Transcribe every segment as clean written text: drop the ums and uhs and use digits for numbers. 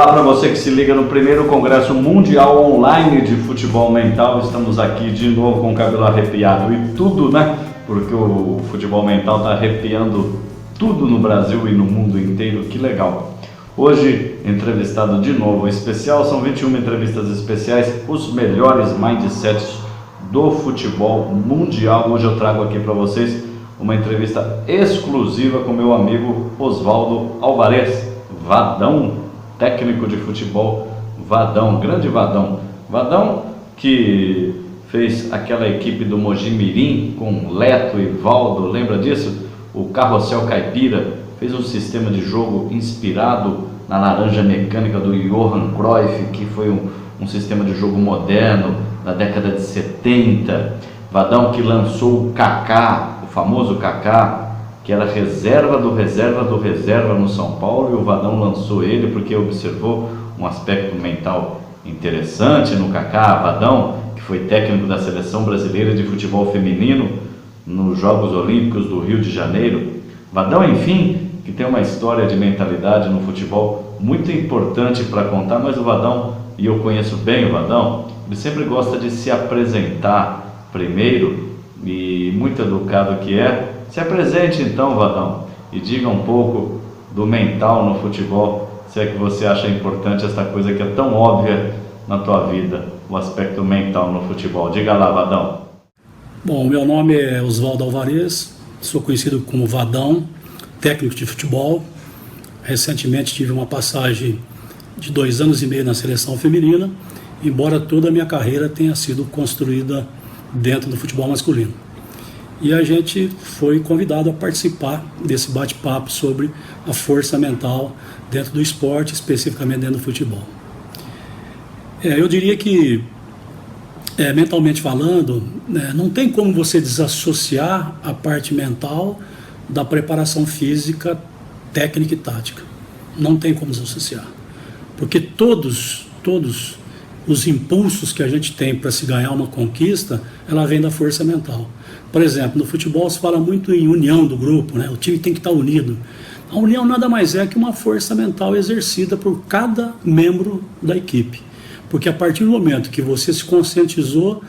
Olá para você que se liga no primeiro Congresso Mundial Online de Futebol Mental. Estamos aqui de novo com o cabelo arrepiado e tudo, né? Porque o futebol mental está arrepiando tudo no Brasil e no mundo inteiro. Que legal! Hoje, entrevistado de novo especial, são 21 entrevistas especiais, os melhores mindsets do futebol mundial. Hoje eu trago aqui para vocês uma entrevista exclusiva com meu amigo Osvaldo Alvarez, Vadão, técnico de futebol, Vadão, grande Vadão. Vadão que fez aquela equipe do Mogi Mirim com Leto e Valdo, lembra disso? O Carrossel Caipira, fez um sistema de jogo inspirado na laranja mecânica do Johan Cruyff, que foi um sistema de jogo moderno da década de 70. Vadão que lançou o Kaká, o famoso Kaká, que era reserva do reserva no São Paulo, e o Vadão lançou ele porque observou um aspecto mental interessante no Kaká. Vadão, que foi técnico da Seleção Brasileira de Futebol Feminino nos Jogos Olímpicos do Rio de Janeiro. Vadão, enfim, que tem uma história de mentalidade no futebol muito importante para contar, mas o Vadão, e eu conheço bem o Vadão, ele sempre gosta de se apresentar primeiro, e muito educado que é. Se apresente então, Vadão, e diga um pouco do mental no futebol, se é que você acha importante essa coisa que é tão óbvia na tua vida, o aspecto mental no futebol. Diga lá, Vadão. Bom, meu nome é Osvaldo Alvarez, sou conhecido como Vadão, técnico de futebol. Recentemente tive uma passagem de 2 anos e meio na seleção feminina, embora toda a minha carreira tenha sido construída dentro do futebol masculino. E a gente foi convidado a participar desse bate-papo sobre a força mental dentro do esporte, especificamente dentro do futebol. Eu diria que, mentalmente falando, não tem como você desassociar a parte mental da preparação física, técnica e tática. Não tem como desassociar. Porque todos os impulsos que a gente tem para se ganhar uma conquista, ela vem da força mental. Por exemplo, no futebol se fala muito em união do grupo, né? O time tem que estar unido. A união nada mais é que uma força mental exercida por cada membro da equipe. Porque a partir do momento que você se conscientizou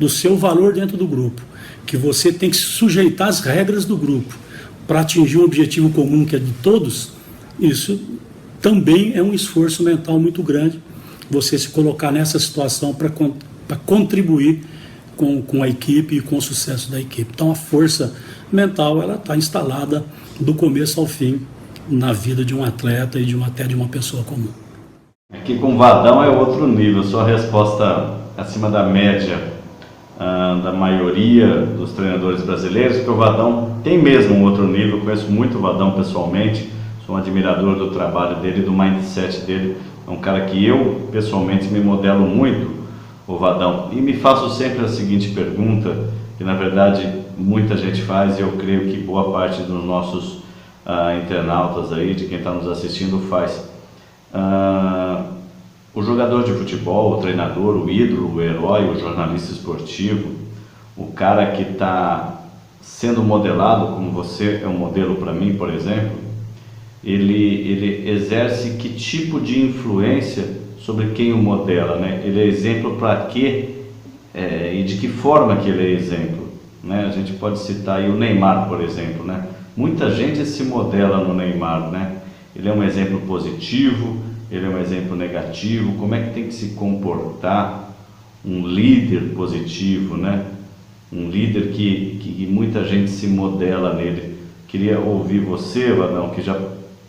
do seu valor dentro do grupo, que você tem que se sujeitar às regras do grupo para atingir um objetivo comum que é de todos, isso também é um esforço mental muito grande, você se colocar nessa situação para contribuir com a equipe e com o sucesso da equipe. Então a força mental ela está instalada do começo ao fim na vida de um atleta e até de uma pessoa comum. Aqui com o Vadão é outro nível, sua resposta acima da média da maioria dos treinadores brasileiros, porque o Vadão tem mesmo um outro nível. Eu conheço muito o Vadão pessoalmente, sou um admirador do trabalho dele, do mindset dele. É um cara que eu pessoalmente me modelo muito, o Vadão, e me faço sempre a seguinte pergunta, que na verdade muita gente faz, e eu creio que boa parte dos nossos internautas aí, de quem está nos assistindo, faz. O jogador de futebol, o treinador, o ídolo, o herói, o jornalista esportivo, o cara que está sendo modelado, como você é um modelo para mim, por exemplo, ele exerce que tipo de influência sobre quem o modela, né? Ele é exemplo para quê e de que forma que ele é exemplo, né? A gente pode citar aí o Neymar, por exemplo, né? Muita gente se modela no Neymar, né? Ele é um exemplo positivo, ele é um exemplo negativo. Como é que tem que se comportar um líder positivo, né? Um líder que muita gente se modela nele. Queria ouvir você, Vadão, que já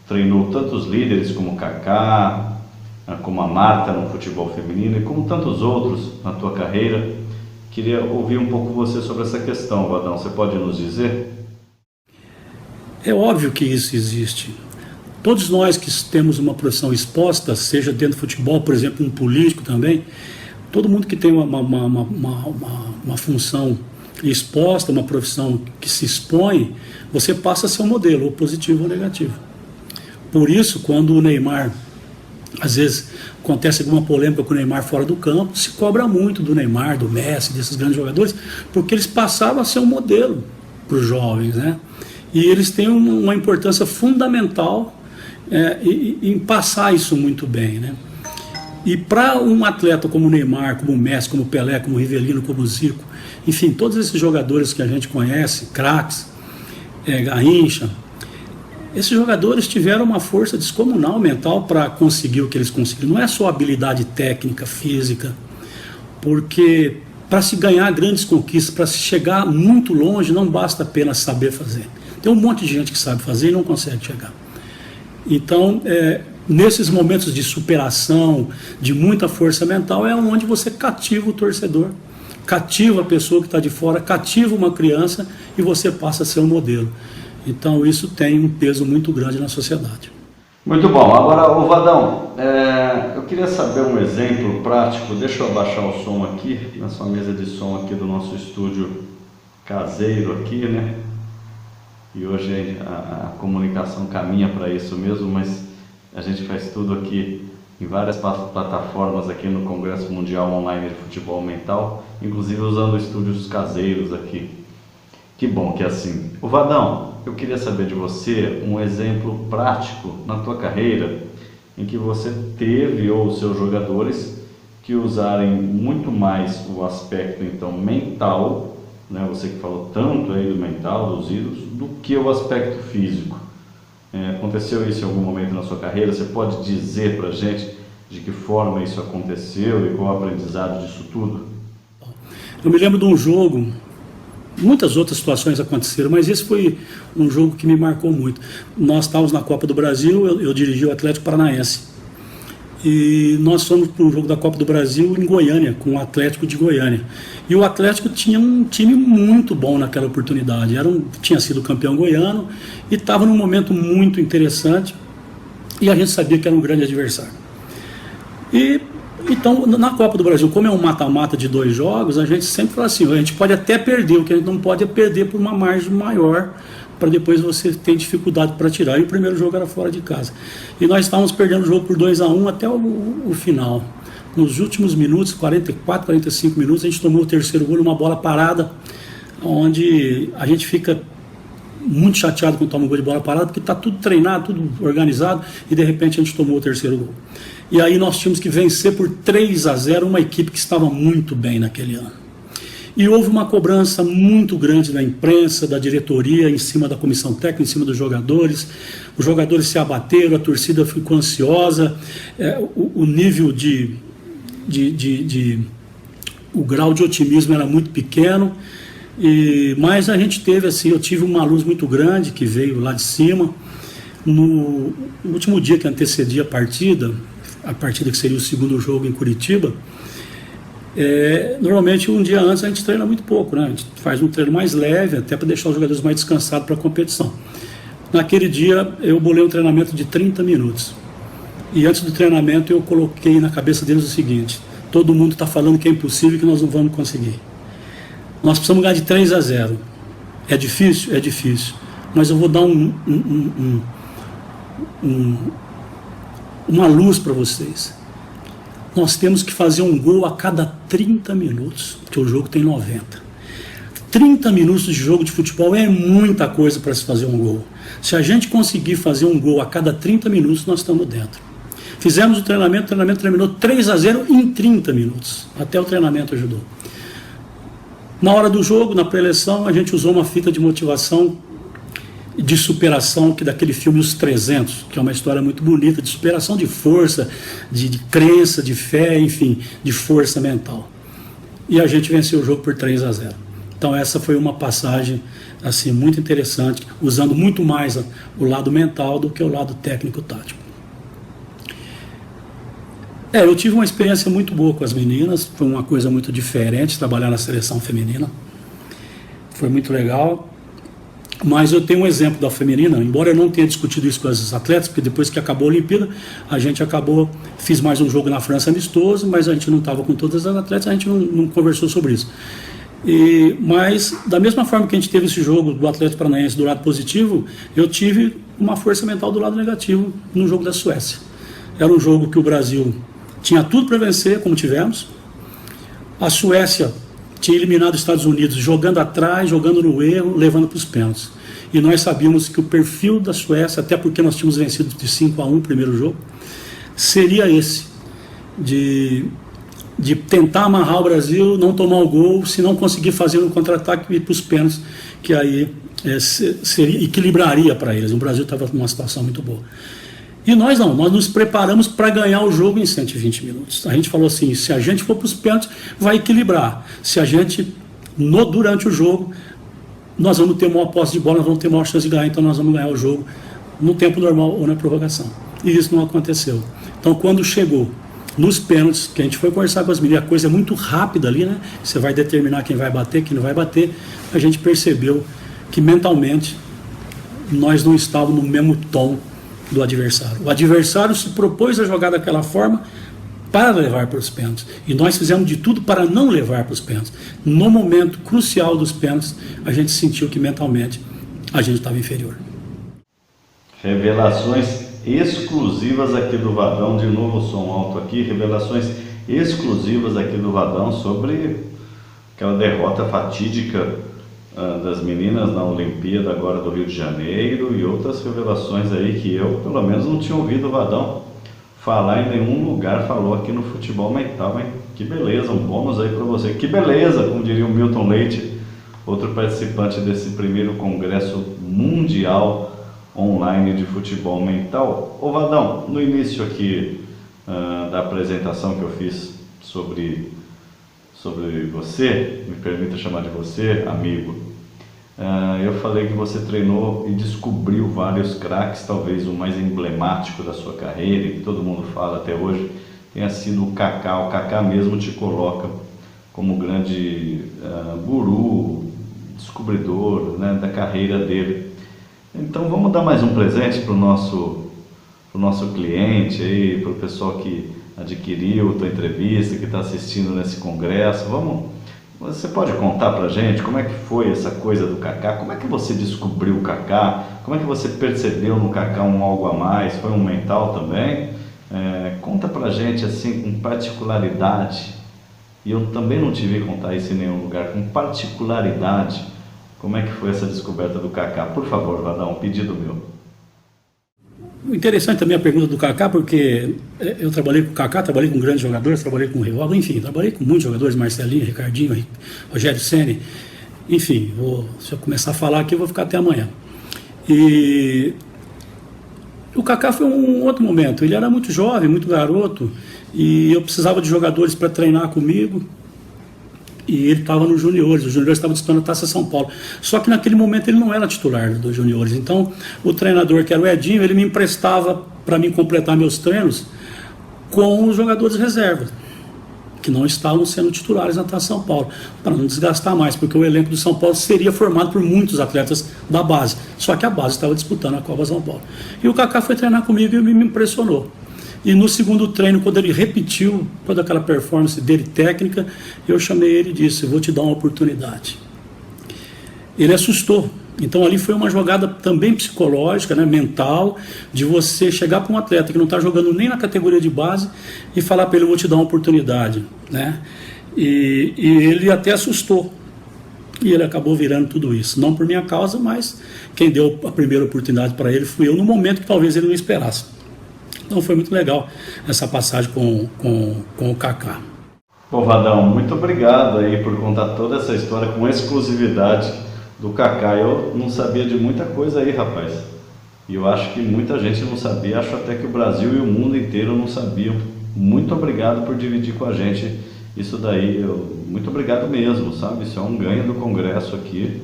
treinou tantos líderes como o Kaká, como a Marta no futebol feminino e como tantos outros na tua carreira. Queria ouvir um pouco você sobre essa questão, Vadão. Você pode nos dizer? É óbvio que isso existe. Todos nós que temos uma profissão exposta, seja dentro do futebol, por exemplo, um político também, todo mundo que tem uma função exposta, uma profissão que se expõe, você passa a ser um modelo, ou positivo ou negativo. Por isso, quando o Neymar, às vezes acontece alguma polêmica com o Neymar fora do campo, se cobra muito do Neymar, do Messi, desses grandes jogadores, porque eles passavam a ser um modelo para os jovens, né? E eles têm uma importância fundamental em passar isso muito bem, né? E para um atleta como o Neymar, como o Messi, como o Pelé, como o Rivelino, como o Zico, enfim, todos esses jogadores que a gente conhece, craques, Garrincha, esses jogadores tiveram uma força descomunal mental para conseguir o que eles conseguiram. Não é só habilidade técnica, física, porque para se ganhar grandes conquistas, para se chegar muito longe, não basta apenas saber fazer. Tem um monte de gente que sabe fazer e não consegue chegar. Então, nesses momentos de superação, de muita força mental, é onde você cativa o torcedor, cativa a pessoa que está de fora, cativa uma criança e você passa a ser um modelo. Então isso tem um peso muito grande na sociedade. Muito bom. Agora, ô Vadão, eu queria saber um exemplo prático. Deixa eu abaixar o som aqui, na sua mesa de som aqui do nosso estúdio caseiro aqui, né? E hoje a comunicação caminha para isso mesmo, mas a gente faz tudo aqui em várias plataformas aqui no Congresso Mundial Online de Futebol Mental, inclusive usando estúdios caseiros aqui. Que bom que é assim. O Vadão, eu queria saber de você um exemplo prático na tua carreira em que você teve ou os seus jogadores que usarem muito mais o aspecto então mental, né? Você que falou tanto aí do mental, dos ídolos, do que o aspecto físico. Aconteceu isso em algum momento na sua carreira? Você pode dizer pra gente de que forma isso aconteceu e qual o aprendizado disso tudo? Eu me lembro de um jogo. Muitas outras situações aconteceram, mas esse foi um jogo que me marcou muito. Nós estávamos na Copa do Brasil, eu dirigi o Atlético Paranaense. E nós fomos para o jogo da Copa do Brasil em Goiânia, com o Atlético de Goiânia. E o Atlético tinha um time muito bom naquela oportunidade. Tinha sido campeão goiano e estava num momento muito interessante. E a gente sabia que era um grande adversário. Então, na Copa do Brasil, como é um mata-mata de 2 jogos, a gente sempre fala assim, a gente pode até perder, o que a gente não pode é perder por uma margem maior, para depois você ter dificuldade para tirar. E o primeiro jogo era fora de casa. E nós estávamos perdendo o jogo por 2-1 até o final. Nos últimos minutos, 44, 45 minutos, a gente tomou o terceiro gol, uma bola parada, onde a gente fica muito chateado quando toma um gol de bola parada, porque está tudo treinado, tudo organizado, e de repente a gente tomou o terceiro gol. E aí nós tínhamos que vencer por 3-0 uma equipe que estava muito bem naquele ano. E houve uma cobrança muito grande da imprensa, da diretoria, em cima da comissão técnica, em cima dos jogadores. Os jogadores se abateram, a torcida ficou ansiosa, o nível o grau de otimismo era muito pequeno. Mas a gente teve assim, eu tive uma luz muito grande que veio lá de cima. No último dia que antecedia a partida que seria o segundo jogo em Curitiba, normalmente um dia antes a gente treina muito pouco, né? A gente faz um treino mais leve, até para deixar os jogadores mais descansados para a competição. Naquele dia eu bolei um treinamento de 30 minutos. E antes do treinamento eu coloquei na cabeça deles o seguinte: todo mundo está falando que é impossível, que nós não vamos conseguir. Nós precisamos ganhar de 3-0. É difícil? É difícil. Mas eu vou dar uma luz para vocês. Nós temos que fazer um gol a cada 30 minutos, porque o jogo tem 90. 30 minutos de jogo de futebol é muita coisa para se fazer um gol. Se a gente conseguir fazer um gol a cada 30 minutos, nós estamos dentro. Fizemos o treinamento terminou 3-0 em 30 minutos. Até o treinamento ajudou. Na hora do jogo, na pré-eleição, a gente usou uma fita de motivação, de superação, que daquele filme Os 300, que é uma história muito bonita, de superação, de força, de crença, de fé, enfim, de força mental. E a gente venceu o jogo por 3-0. Então essa foi uma passagem assim, muito interessante, usando muito mais o lado mental do que o lado técnico-tático. Eu tive uma experiência muito boa com as meninas, foi uma coisa muito diferente trabalhar na seleção feminina, foi muito legal, mas eu tenho um exemplo da feminina, embora eu não tenha discutido isso com as atletas, porque depois que acabou a Olimpíada, a gente fiz mais um jogo na França amistoso, mas a gente não estava com todas as atletas, a gente não conversou sobre isso. Mas da mesma forma que a gente teve esse jogo do Atlético Paranaense do lado positivo, eu tive uma força mental do lado negativo no jogo da Suécia. Era um jogo que o Brasil tinha tudo para vencer, como tivemos. A Suécia tinha eliminado os Estados Unidos jogando atrás, jogando no erro, levando para os pênaltis. E nós sabíamos que o perfil da Suécia, até porque nós tínhamos vencido de 5-1 o primeiro jogo, seria esse, de tentar amarrar o Brasil, não tomar o gol, se não conseguir fazer um contra-ataque e ir para os pênaltis, que aí equilibraria para eles. O Brasil estava numa situação muito boa. E nós não, nós nos preparamos para ganhar o jogo em 120 minutos. A gente falou assim, se a gente for para os pênaltis, vai equilibrar. Se a gente, durante o jogo, nós vamos ter maior posse de bola, nós vamos ter maior chance de ganhar, então nós vamos ganhar o jogo no tempo normal ou na prorrogação. E isso não aconteceu. Então quando chegou nos pênaltis, que a gente foi conversar com as meninas, a coisa é muito rápida ali, né? Você vai determinar quem vai bater, quem não vai bater. A gente percebeu que mentalmente nós não estávamos no mesmo tom do adversário. O adversário se propôs a jogar daquela forma para levar para os pênaltis. E nós fizemos de tudo para não levar para os pênaltis. No momento crucial dos pênaltis, a gente sentiu que mentalmente a gente estava inferior. Revelações exclusivas aqui do Vadão, de novo o som alto aqui, revelações exclusivas aqui do Vadão sobre aquela derrota fatídica das meninas na Olimpíada agora do Rio de Janeiro e outras revelações aí que eu, pelo menos, não tinha ouvido o Vadão falar em nenhum lugar, falou aqui no Futebol Mental, hein? Que beleza, um bônus aí para você, que beleza, como diria o Milton Leite, outro participante desse primeiro congresso mundial online de futebol mental. Ô Vadão, no início aqui da apresentação que eu fiz sobre você, me permita chamar de você, amigo, eu falei que você treinou e descobriu vários craques, talvez o mais emblemático da sua carreira, e que todo mundo fala até hoje, tenha sido o Kaká. O Kaká mesmo te coloca como grande guru, descobridor, né, da carreira dele. Então vamos dar mais um presente para o nosso cliente, para o pessoal que adquiriu a tua entrevista, que está assistindo nesse congresso. Você pode contar para a gente como é que foi essa coisa do Kaká? Como é que você descobriu o Kaká? Como é que você percebeu no Kaká um algo a mais? Foi um mental também? Conta para a gente assim com particularidade, e eu também não te vi contar isso em nenhum lugar, com particularidade, como é que foi essa descoberta do Kaká? Por favor, Vadão, um pedido meu. Interessante também a pergunta do Kaká, porque eu trabalhei com o Kaká, trabalhei com grandes jogadores, trabalhei com o Rivaldo, enfim, trabalhei com muitos jogadores, Marcelinho, Ricardinho, Rogério Ceni, enfim, se eu começar a falar aqui eu vou ficar até amanhã. E o Kaká foi um outro momento, ele era muito jovem, muito garoto, e eu precisava de jogadores para treinar comigo, e ele estava nos juniores, os juniores estavam disputando a Taça São Paulo. Só que naquele momento ele não era titular dos juniores. Então o treinador, que era o Edinho, ele me emprestava para mim completar meus treinos com os jogadores reservas, que não estavam sendo titulares na Taça São Paulo, para não desgastar mais, porque o elenco do São Paulo seria formado por muitos atletas da base. Só que a base estava disputando a Copa São Paulo. E o Kaká foi treinar comigo e me impressionou. E no segundo treino, quando ele repetiu toda aquela performance dele técnica, eu chamei ele e disse: vou te dar uma oportunidade. Ele assustou. Então ali foi uma jogada também psicológica, né, mental, de você chegar para um atleta que não está jogando nem na categoria de base e falar para ele: vou te dar uma oportunidade, né? E ele até assustou. E ele acabou virando tudo isso. Não por minha causa, mas quem deu a primeira oportunidade para ele fui eu, no momento que talvez ele não esperasse. Então foi muito legal essa passagem com o Kaká. Bom, Vadão, muito obrigado aí por contar toda essa história com exclusividade do Kaká. Eu não sabia de muita coisa aí, rapaz. E eu acho que muita gente não sabia, acho até que o Brasil e o mundo inteiro não sabiam. Muito obrigado por dividir com a gente isso daí. Muito obrigado mesmo, sabe? Isso é um ganho do Congresso aqui.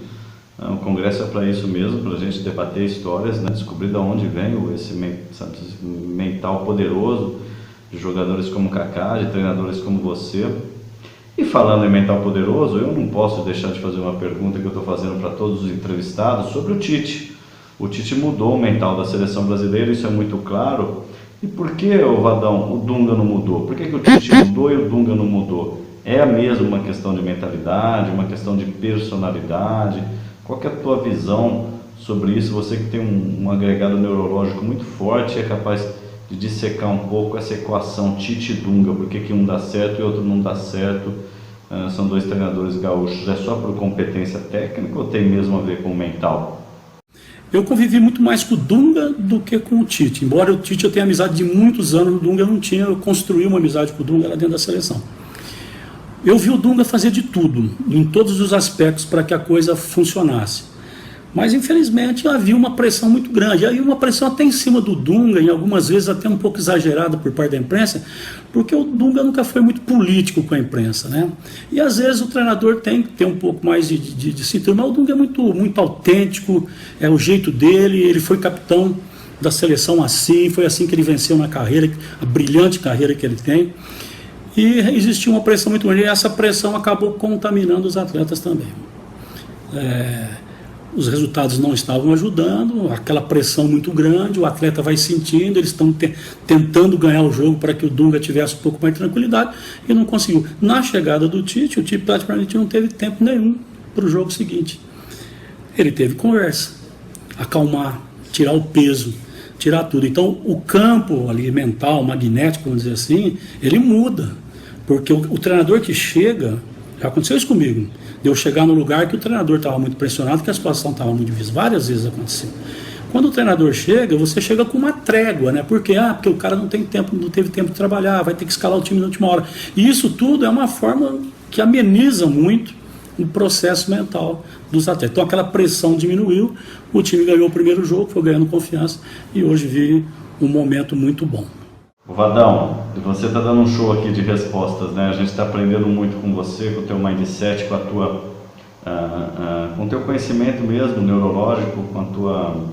O Congresso é para isso mesmo, para a gente debater histórias, né? Descobrir de onde vem esse mental poderoso de jogadores como Kaká, de treinadores como você. E falando em mental poderoso, eu não posso deixar de fazer uma pergunta que eu estou fazendo para todos os entrevistados sobre o Tite. O Tite mudou o mental da seleção brasileira, isso é muito claro. E por que, Vadão, o Dunga não mudou? Por que o Tite mudou e o Dunga não mudou? É mesmo uma questão de mentalidade, uma questão de personalidade? Qual que é a tua visão sobre isso? Você que tem um agregado neurológico muito forte, é capaz de dissecar um pouco essa equação Tite-Dunga, por que um dá certo e outro não dá certo? são dois treinadores gaúchos, é só por competência técnica ou tem mesmo a ver com o mental? Eu convivi muito mais com o Dunga do que com o Tite. Embora o Tite eu tenha amizade de muitos anos, o Dunga eu não tinha, eu construí uma amizade com o Dunga lá dentro da seleção. Eu vi o Dunga fazer de tudo, em todos os aspectos, para que a coisa funcionasse. Mas, infelizmente, havia uma pressão muito grande. Havia uma pressão até em cima do Dunga, e algumas vezes até um pouco exagerada por parte da imprensa, porque o Dunga nunca foi muito político com a imprensa, né? E, às vezes, o treinador tem que ter um pouco mais de cintura, mas o Dunga é muito autêntico, é o jeito dele, ele foi capitão da seleção assim, foi assim que ele venceu na carreira, a brilhante carreira que ele tem. E existia uma pressão muito grande, e essa pressão acabou contaminando os atletas também. Os resultados não estavam ajudando, aquela pressão muito grande, o atleta vai sentindo, eles estão tentando ganhar o jogo para que o Dunga tivesse um pouco mais de tranquilidade e não conseguiu. Na chegada do Tite, o Tite praticamente não teve tempo nenhum para o jogo seguinte. Ele teve conversa, acalmar, tirar o peso, tirar tudo. Então o campo ali mental, magnético, vamos dizer assim, ele muda, porque o treinador que chega, já aconteceu isso comigo, de eu chegar no lugar que o treinador estava muito pressionado, que a situação estava muito difícil. Várias vezes aconteceu. Quando o treinador chega, você chega com uma trégua, né? Porque o cara não teve tempo de trabalhar, vai ter que escalar o time na última hora. E isso tudo é uma forma que ameniza muito o processo mental dos atletas. Então aquela pressão diminuiu, o time ganhou o primeiro jogo, foi ganhando confiança e hoje vive um momento muito bom. Vadão, você está dando um show aqui de respostas, né? A gente está aprendendo muito com você, com o teu mindset, com a tua, com o teu conhecimento mesmo neurológico, com a tua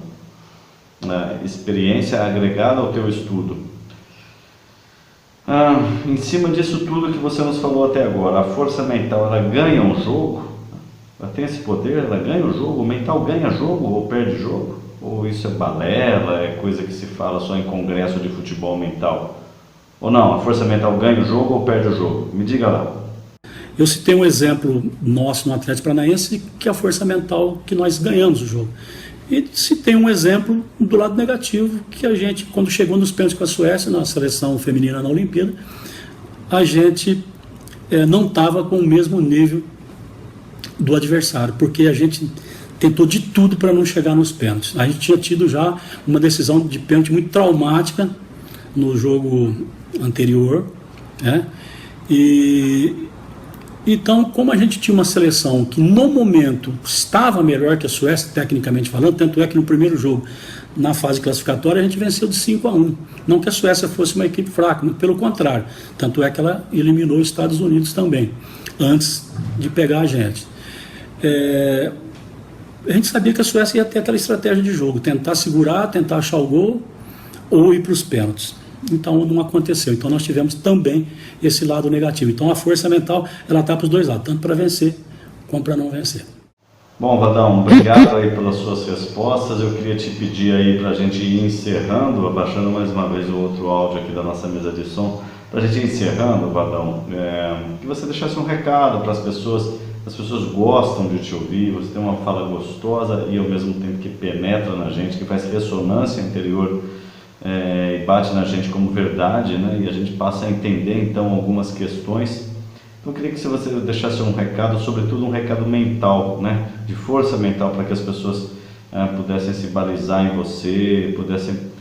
experiência agregada ao teu estudo. Em cima disso tudo que você nos falou até agora, a força mental, ela ganha um jogo? Ela tem esse poder? Ela ganha o jogo? O mental ganha jogo ou perde jogo? Ou isso é balela, é coisa que se fala só em congresso de futebol mental? Ou não, a força mental ganha o jogo ou perde o jogo? Me diga lá. Eu citei um exemplo nosso no Atlético Paranaense, que é a força mental que nós ganhamos o jogo. E citei um exemplo do lado negativo, que a gente, quando chegou nos pênaltis com a Suécia, na seleção feminina na Olimpíada, a gente não estava com o mesmo nível do adversário, porque a gente tentou de tudo para não chegar nos pênaltis. A gente tinha tido já uma decisão de pênalti muito traumática no jogo anterior, né? E então, como a gente tinha uma seleção que no momento estava melhor que a Suécia, tecnicamente falando, tanto é que no primeiro jogo, na fase classificatória, a gente venceu de 5-1. Não que a Suécia fosse uma equipe fraca, muito pelo contrário. Tanto é que ela eliminou os Estados Unidos também, antes de pegar a gente. A gente sabia que a Suécia ia ter aquela estratégia de jogo, tentar segurar, tentar achar o gol ou ir para os pênaltis. Então não aconteceu. Então nós tivemos também esse lado negativo. Então a força mental, ela está para os dois lados, tanto para vencer como para não vencer. Bom, Vadão, obrigado aí pelas suas respostas. Eu queria te pedir aí para a gente ir encerrando, abaixando mais uma vez o outro áudio aqui da nossa mesa de som, para a gente ir encerrando, Vadão, que você deixasse um recado para as pessoas. As pessoas gostam de te ouvir, você tem uma fala gostosa e ao mesmo tempo que penetra na gente, que faz ressonância interior e bate na gente como verdade, né? E a gente passa a entender então algumas questões. Então eu queria que você deixasse um recado, sobretudo um recado mental, né? De força mental, para que as pessoas pudessem se balizar em você, pudessem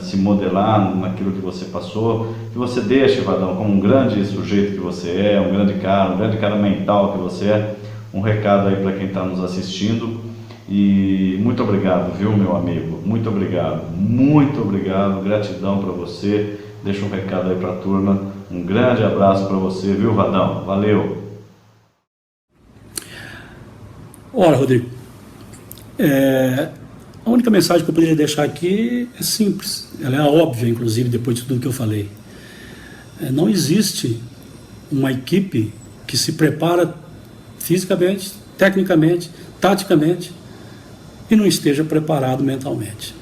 se modelar naquilo que você passou, que você deixe, Vadão, como um grande sujeito que você é, um grande cara mental que você é, um recado aí para quem está nos assistindo. E muito obrigado, viu, meu amigo? Muito obrigado, gratidão para você. Deixa um recado aí para a turma, um grande abraço para você, viu, Vadão? Valeu! Ora, Rodrigo, a única mensagem que eu poderia deixar aqui é simples, ela é óbvia, inclusive, depois de tudo que eu falei. Não existe uma equipe que se prepara fisicamente, tecnicamente, taticamente e não esteja preparado mentalmente.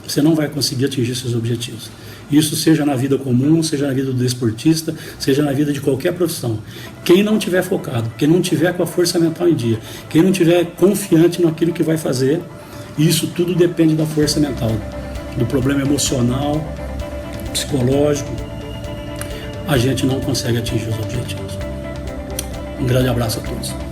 Você não vai conseguir atingir seus objetivos. Isso seja na vida comum, seja na vida do desportista, seja na vida de qualquer profissão. Quem não tiver focado, quem não tiver com a força mental em dia, quem não tiver confiante naquilo que vai fazer, isso tudo depende da força mental, do problema emocional, psicológico, a gente não consegue atingir os objetivos. Um grande abraço a todos.